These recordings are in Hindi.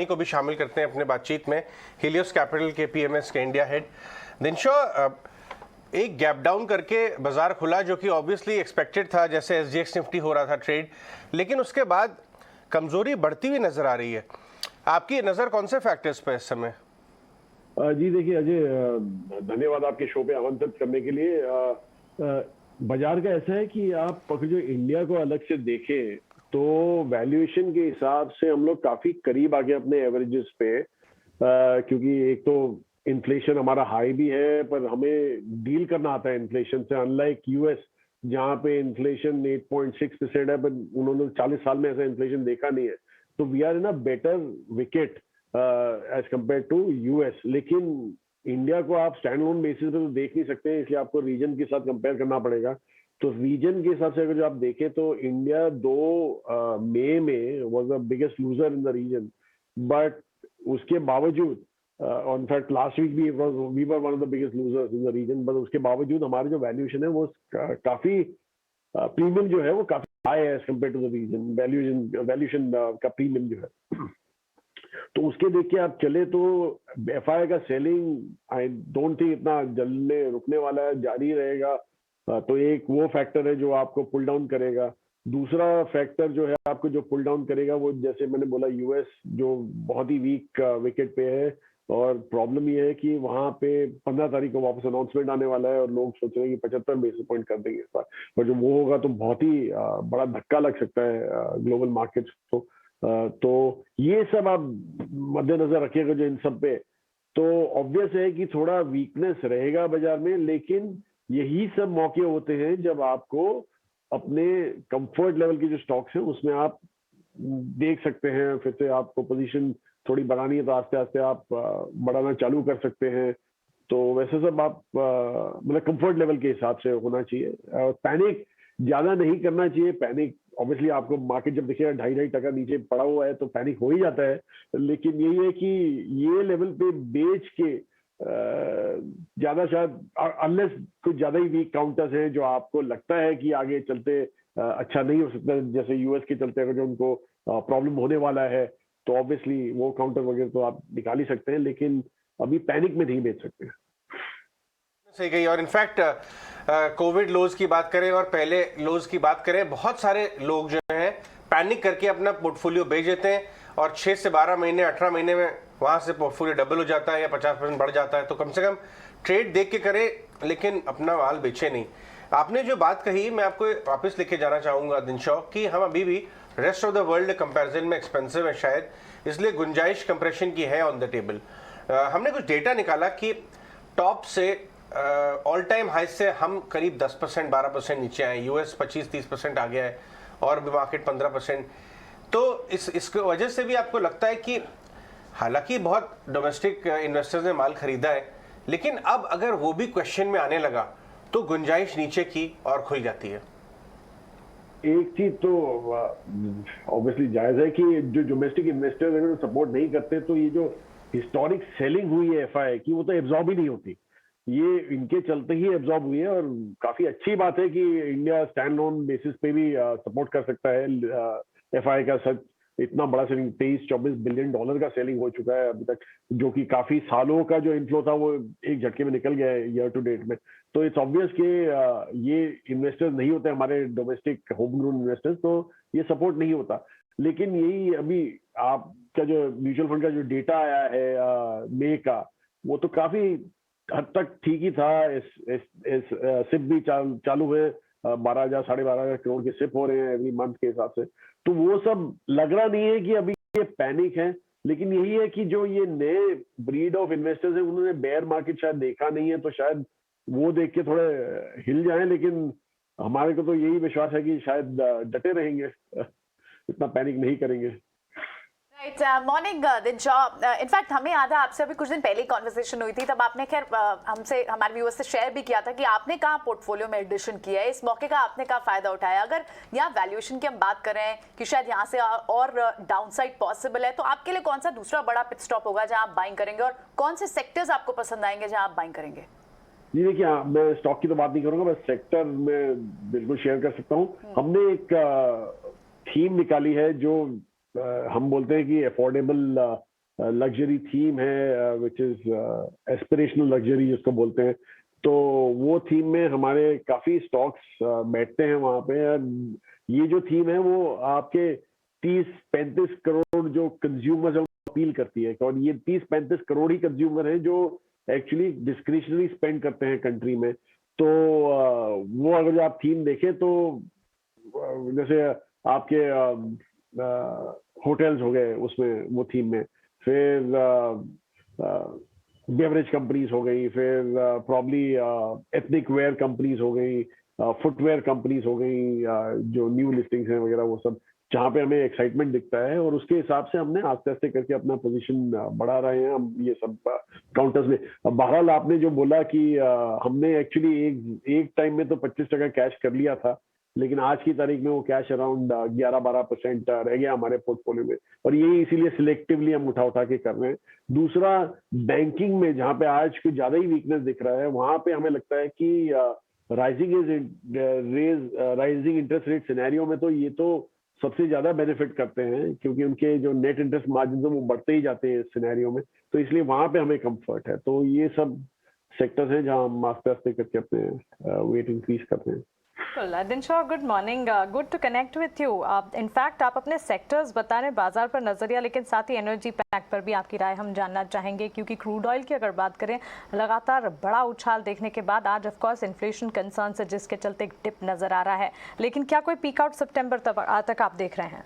दत्तानी को भी शामिल करते हैं अपने बातचीत में, हीलियोस कैपिटल के पीएमएस के इंडिया हेड। दिनशो, एक गैप डाउन करके बाजार खुला जो कि ऑब्वियसली एक्सपेक्टेड था, जैसे एसजीएक्स निफ्टी हो रहा था ट्रेड, लेकिन उसके बाद कमजोरी बढ़ती हुई नजर आ रही है। आपकी नजर कौन से फैक्टर्स पे इस समय? जी देखिए अजय, धन्यवाद आपके शो पे आमंत्रित करने के लिए। बाजार का ऐसा है कि आप अगर जो इंडिया को अलग से देखें तो वैल्यूएशन के हिसाब से हम लोग काफी करीब आ गए अपने एवरेजेस पे, क्योंकि एक तो इन्फ्लेशन हमारा हाई भी है, पर हमें डील करना आता है इन्फ्लेशन से, अनलाइक यूएस जहाँ पे इन्फ्लेशन 8.6% है, पर उन्होंने 40 साल में ऐसा इन्फ्लेशन देखा नहीं है। तो we are in a better wicket as compare to US. लेकिन इंडिया को आप स्टैंड लोन बेसिस पे तो देख नहीं सकते, इसलिए आपको रीजन के साथ कंपेयर करना पड़ेगा। तो रीजन के हिसाब से अगर जो आप देखें तो इंडिया 2 मई में was the biggest loser in the region, but उसके बावजूद ऑन फैक्ट लास्ट वीक भी we were one of the biggest losers in the region, but उसके बावजूद हमारी जो वैल्यूएशन है वो काफी प्रीमियम जो है वो काफी हाई है as compare to the region. Valuation का प्रीमियम जो है, तो उसके देख के आप चले तो एफआई का सेलिंग आई डोंट थिंक इतना जल्दी रुकने वाला है, जारी रहेगा। तो एक वो फैक्टर है जो आपको पुल डाउन करेगा। दूसरा फैक्टर जो है आपको जो पुल डाउन करेगा वो, जैसे मैंने बोला, यूएस जो बहुत ही वीक विकेट पे है, और प्रॉब्लम ये है कि वहां पे 15 तारीख को वापस अनाउंसमेंट आने वाला है और लोग सोच रहे हैं कि 75 बेसिस पॉइंट कर देंगे इस बार, पर जो वो होगा तो बहुत ही बड़ा धक्का लग सकता है ग्लोबल मार्केट्स को। तो ये सब आप मद्देनजर रखिएगा जो इन सब पे। तो ऑब्वियस है कि थोड़ा वीकनेस रहेगा बाजार में, लेकिन यही सब मौके होते हैं जब आपको अपने कंफर्ट लेवल के जो स्टॉक्स हैं उसमें आप देख सकते हैं, फिर से आपको पोजीशन थोड़ी बढ़ानी है तो आस्ते आस्ते आप बढ़ाना चालू कर सकते हैं। तो वैसे सब आप मतलब कंफर्ट लेवल के हिसाब से होना चाहिए, पैनिक ज्यादा नहीं करना चाहिए। पैनिक ऑब्वियसली आपको मार्केट जब देखिएगा 2.5% नीचे पड़ा हुआ है तो पैनिक हो ही जाता है, लेकिन यही है कि ये लेवल पे बेच के ज्यादा शायद, अनलेस कुछ ज्यादा ही वीक काउंटर्स हैं जो आपको लगता है कि आगे चलते अच्छा नहीं हो सकता, जैसे यूएस के चलते अगर जो उनको प्रॉब्लम होने वाला है, तो ऑब्वियसली वो काउंटर वगैरह तो आप निकाल ही सकते हैं, लेकिन अभी पैनिक में नहीं बेच सकते। सही कही। और इनफैक्ट कोविड लोज की बात करें और पहले लोज की बात करें, बहुत सारे लोग जो हैं पैनिक करके अपना पोर्टफोलियो बेच देते हैं और 6 से 12 महीने 18 महीने में वहां से पोर्टफोलियो डबल हो जाता है या 50% बढ़ जाता है। तो कम से कम ट्रेड देख के करें, लेकिन अपना माल बेचे नहीं। आपने जो बात कही मैं आपको वापस लेके जाना चाहूंगा दिनशो, कि हम अभी भी rest of the world comparison में एक्सपेंसिव है शायद, इसलिए गुंजाइश कंप्रेशन की है ऑन द टेबल। हमने कुछ डेटा निकाला कि टॉप से ऑल टाइम हाई से हम करीब 10% 12% नीचे आए, यूएस 25-30% आ गया है और भी मार्केट 15%। तो इसके वजह से भी आपको लगता है कि हालांकि बहुत डोमेस्टिक इन्वेस्टर्स ने माल खरीदा है, लेकिन अब अगर वो भी क्वेश्चन में आने लगा तो गुंजाइश नीचे की और खुल जाती है? एक चीज तो ऑब्वियसली जायज है कि जो डोमेस्टिक इन्वेस्टर्स अगर सपोर्ट नहीं करते तो ये जो हिस्टोरिक सेलिंग हुई है एफआई की वो तो एब्जॉर्ब ही नहीं होती, ये इनके चलते ही एब्जॉर्ब हुई है। और काफी अच्छी बात है कि इंडिया स्टैंड लोन बेसिस पे भी सपोर्ट कर सकता है एफआई का। सच इतना बड़ा सेलिंग, 23-24 बिलियन डॉलर का सेलिंग हो चुका है अभी तक, जो कि काफी सालों का जो इनफ्लो था वो एक झटके में निकल गया है ईयर टू डेट में। तो इट्स ऑब्वियस कि ये इन्वेस्टर्स नहीं होते हमारे डोमेस्टिक होम ग्रोन इन्वेस्टर्स, तो ये सपोर्ट नहीं होता। लेकिन यही अभी आपका जो म्यूचुअल फंड का जो डेटा आया है मई का, वो तो काफी हद तक ठीक ही था। सिप भी चालू हुए, 12,000 12,500 करोड़ के सिप हो रहे हैं एवरी मंथ के हिसाब से। तो वो सब लग रहा नहीं है कि अभी ये पैनिक है, लेकिन यही है कि जो ये नए ब्रीड ऑफ इन्वेस्टर्स हैं उन्होंने बेयर मार्केट शायद देखा नहीं है, तो शायद वो देख के थोड़े हिल जाएं। लेकिन हमारे को तो यही विश्वास है कि शायद डटे रहेंगे, इतना पैनिक नहीं करेंगे। Right, morning Dinshaw. इनफैक्ट हमें याद है आपसे अभी कुछ दिन पहले कॉन्वर्सेशन हुई थी, तब आपने खैर हमसे हमारे व्यूअर्स से शेयर भी किया था कि आपने कहाँ पोर्टफोलियो में एडिशन किया है, इस मौके का आपने कहाँ फायदा उठाया। अगर यहाँ वैल्यूएशन की हम बात करें कि शायद यहाँ से और डाउनसाइड पॉसिबल है, तो आपके लिए कौन सा दूसरा बड़ा पिट स्टॉप होगा जहाँ आप बाइंग करेंगे, और कौन से सेक्टर्स आपको पसंद आएंगे जहाँ आप बाइंग करेंगे? जी देखिए, मैं स्टॉक की तो बात नहीं करूंगा, बस सेक्टर में बिल्कुल शेयर कर सकता हूँ। हमने एक थीम निकाली है जो हम बोलते हैं कि अफोर्डेबल लग्जरी थीम है विच इज एस्पिरेशनल लग्जरी जिसको बोलते हैं, तो वो थीम में हमारे काफी स्टॉक्स बैठते हैं वहां पे। ये जो थीम है वो आपके 30-35 करोड़ जो कंज्यूमर्स हैं अपील करती है, और ये 30-35 करोड़ ही कंज्यूमर हैं जो एक्चुअली डिस्क्रिशनरी स्पेंड करते हैं कंट्री में। तो वो अगर जो आप थीम देखें तो जैसे आपके होटल्स हो गए उसमें वो थीम में, फिर बेवरेज कंपनीज हो गई, फिर प्रॉब्ली एथनिक वेयर कंपनीज हो गई, फुटवेयर कंपनीज हो गई, जो न्यू लिस्टिंग्स हैं वगैरह, वो सब जहाँ पे हमें एक्साइटमेंट दिखता है, और उसके हिसाब से हमने आस्ते आस्ते करके अपना पोजीशन बढ़ा रहे हैं हम ये सब काउंटर्स में। बहरहाल आपने जो बोला कि हमने एक्चुअली एक टाइम में तो 25% कैश कर लिया था, लेकिन आज की तारीख में वो कैश अराउंड 11-12% रह गया हमारे पोर्टफोलियो में, और यही इसीलिए सिलेक्टिवली हम उठा के कर रहे हैं। दूसरा, बैंकिंग में जहाँ पे आज कुछ ज्यादा ही वीकनेस दिख रहा है, वहां पे हमें लगता है कि राइजिंग इंटरेस्ट रेट सिनेरियो में तो ये तो सबसे ज्यादा बेनिफिट करते हैं, क्योंकि उनके जो नेट इंटरेस्ट मार्जिन है वो बढ़ते ही जाते हैं इस सिनेरियो में, तो इसलिए वहां पे हमें कंफर्ट है। तो ये सब सेक्टर्स हैं जहां हम आस्ते आस्ते करके अपने वेट इंक्रीज करते हैं। Dinshaw, good morning, good to connect with you. In fact आप अपने सेक्टर्स बता रहे हैं, बाजार पर नजरिया, लेकिन साथ ही एनर्जी पैक पर भी आपकी राय हम जानना चाहेंगे, क्योंकि क्रूड ऑयल की अगर बात करें, लगातार बड़ा उछाल देखने के बाद आज ऑफ कोर्स इन्फ्लेशन कंसर्न से जिसके चलते एक डिप नजर आ रहा है, लेकिन क्या कोई पीक आउट सितंबर तक आप देख रहे हैं?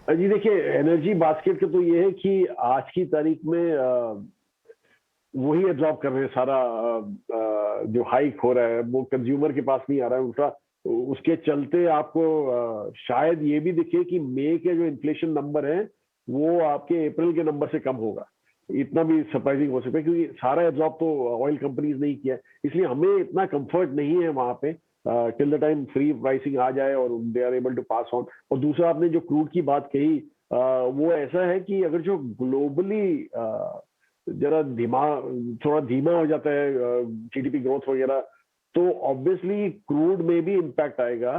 जी देखिए, एनर्जी बास्केट का तो ये है कि आज की तारीख में वही एब्जॉर्ब कर रहे हैं सारा जो हाइक हो रहा है, वो कंज्यूमर के पास नहीं आ रहा है उल्टा। उसके चलते आपको शायद ये भी दिखे कि मई के जो इन्फ्लेशन नंबर है वो आपके अप्रैल के नंबर से कम होगा। इतना भी सरप्राइजिंग हो सकता है, क्योंकि सारा एब्जॉर्ब तो ऑयल कंपनीज नहीं किया, इसलिए हमें इतना कंफर्ट नहीं है वहां पे till the time free pricing आ जाए और they are able to pass on. और दूसरा, आपने जो क्रूड की बात कही, वो ऐसा है कि अगर जो ग्लोबली जरा थोड़ा धीमा हो जाता है जीडीपी ग्रोथ वगैरह, तो ऑब्वियसली क्रूड में भी इम्पैक्ट आएगा।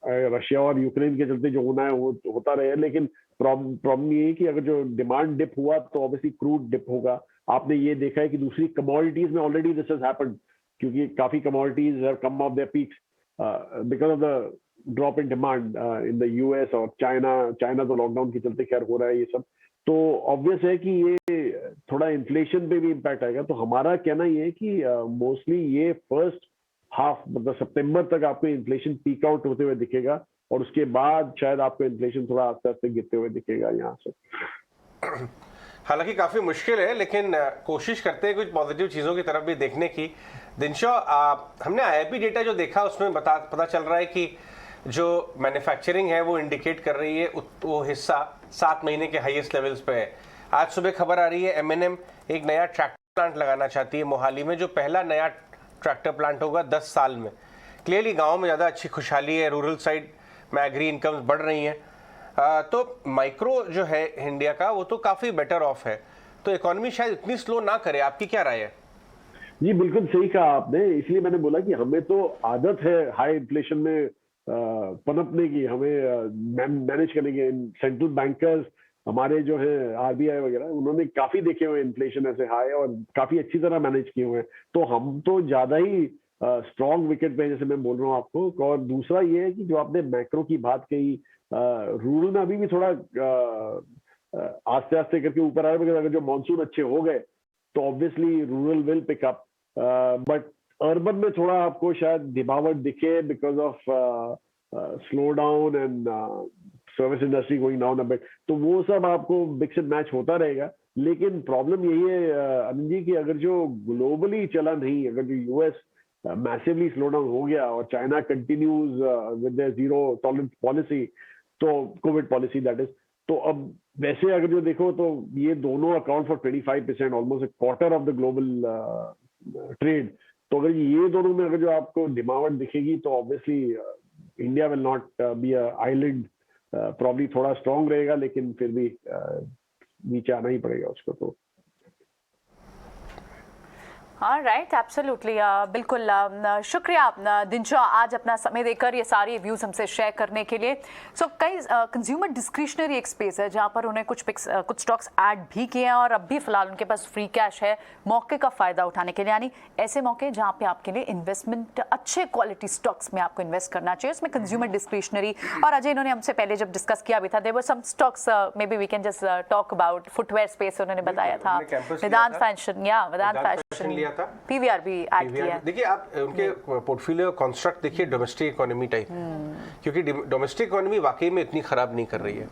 रशिया और यूक्रेन के चलते जो होना है वो होता रहे, लेकिन प्रॉब्लम ये है कि अगर जो डिमांड डिप हुआ तो ऑब्वियसली क्रूड डिप होगा। आपने ये देखा है कि दूसरी कमोडिटीज में ऑलरेडी दिस हैज हैपेंड, क्योंकि काफी commodities have come of their peaks because of the drop in demand in the US और चाइना तो लॉकडाउन के चलते खैर हो रहा है ये सब। तो ऑब्वियस है कि ये थोड़ा इन्फ्लेशन पे भी इम्पैक्ट आएगा। तो हमारा कहना ये है कि मोस्टली ये फर्स्ट हाफ, मतलब सितंबर तक आपको इन्फ्लेशन पीक आउट होते हुए दिखेगा, और उसके बाद शायद आपको इन्फ्लेशन थोड़ा आस्ते आस्ते गिरते हुए दिखेगा यहाँ से। हालांकि काफी मुश्किल है, लेकिन कोशिश करते हैं कुछ पॉजिटिव चीजों की तरफ भी देखने की। दिनशॉ, हमने आईआईपी डेटा जो देखा उसमें पता चल रहा है कि जो मैन्युफैक्चरिंग है वो इंडिकेट कर रही है वो हिस्सा 7 महीने के हाईएस्ट लेवल्स पे है। आज सुबह खबर आ रही है एमएनएम एक नया ट्रैक्टर प्लांट लगाना चाहती है मोहाली में, जो पहला नया ट्रैक्टर प्लांट होगा 10 साल में। क्लियरली गांव में ज़्यादा अच्छी खुशहाली है, रूरल साइड में एग्री इनकम्स बढ़ रही हैं, तो माइक्रो जो है इंडिया का वो तो काफ़ी बेटर ऑफ है, तो इकोनॉमी शायद इतनी स्लो ना करे। आपकी क्या राय है? जी बिल्कुल सही कहा आपने, इसलिए मैंने बोला कि हमें तो आदत है हाई इन्फ्लेशन में पनपने की, हमें मैनेज करने की। सेंट्रल बैंकर्स हमारे जो है आरबीआई वगैरह, उन्होंने काफी देखे हुए इन्फ्लेशन ऐसे हाई और काफी अच्छी तरह मैनेज किए हुए हैं, तो हम तो ज्यादा ही स्ट्रॉन्ग विकेट पे, जैसे मैं बोल रहा हूँ आपको। और दूसरा ये है कि जो आपने मैक्रो की बात कही, रूरल में अभी भी थोड़ा आस्ते आस्ते करके ऊपर आए, अगर जो मानसून अच्छे हो गए तो obviously rural will pick up, but urban में थोड़ा आपको शायद दिखावट दिखे because of slow down and service industry going down a bit. तो वो सब आपको मिक्स एंड मैच होता रहेगा, लेकिन प्रॉब्लम यही है अनिल जी कि अगर जो ग्लोबली चला नहीं, अगर जो यूएस मैसिवली स्लो डाउन हो गया और China continues with their zero tolerance policy, तो कोविड पॉलिसी दैट इज, तो अब वैसे अगर जो देखो तो ये दोनों account for 25%, almost a quarter of the global trade. तो अगर ये दोनों में अगर जो आपको दिमावट दिखेगी तो obviously India will not be a island, probably थोड़ा स्ट्रांग रहेगा, लेकिन फिर भी नीचे आना ही पड़ेगा उसको। तो राइट, एब्सोल्युटली, बिल्कुल। शुक्रिया दिनशा, आज अपना समय देकर ये सारी व्यूज हमसे शेयर करने के लिए। सो कई कंज्यूमर डिस्क्रिशनरी एक स्पेस है जहाँ पर उन्हें कुछ स्टॉक्स ऐड भी किए हैं और अब भी फिलहाल उनके पास फ्री कैश है मौके का फायदा उठाने के लिए, यानी ऐसे मौके जहाँ पे आपके लिए इन्वेस्टमेंट अच्छे क्वालिटी स्टॉक्स में आपको इन्वेस्ट करना चाहिए, उसमें कंज्यूमर डिस्क्रिशनरी। और अजय, इन्होंने हमसे पहले जब डिस्कस किया भी था, there were some stocks, may be we can just talk about footwear space, उन्होंने बताया था वेदांत फैशन, या वेदांत फैशन लिया था, पीवीआर भी ऐड किया। देखिए आप उनके पोर्टफोलियो कंस्ट्रक्ट देखिए डोमेस्टिक इकोनॉमी टाइप, क्योंकि डोमेस्टिक इकोनॉमी वाकई में इतनी खराब नहीं कर रही है।